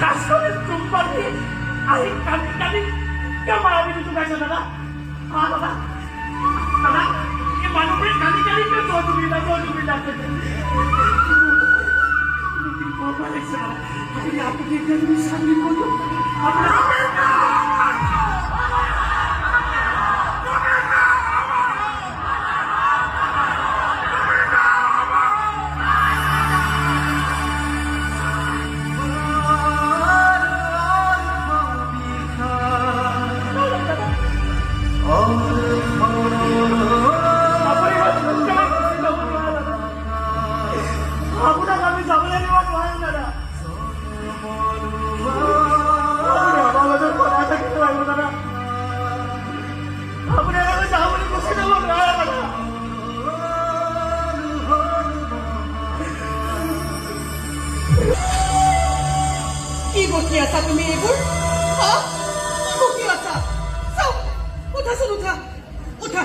আসলে চুম্পাকে আরে কালি কালি কেমন আমি কিছু দেখো দাদা দাদা দাদা ये मानव काली काली क्यों दो दुविधा लेकिन वो वाले से अभी आपको देखने में शादी को तो কি বকি আছা তুমি এইবোৰ কি বকি আছা চাও উঠাচোন উঠা উঠা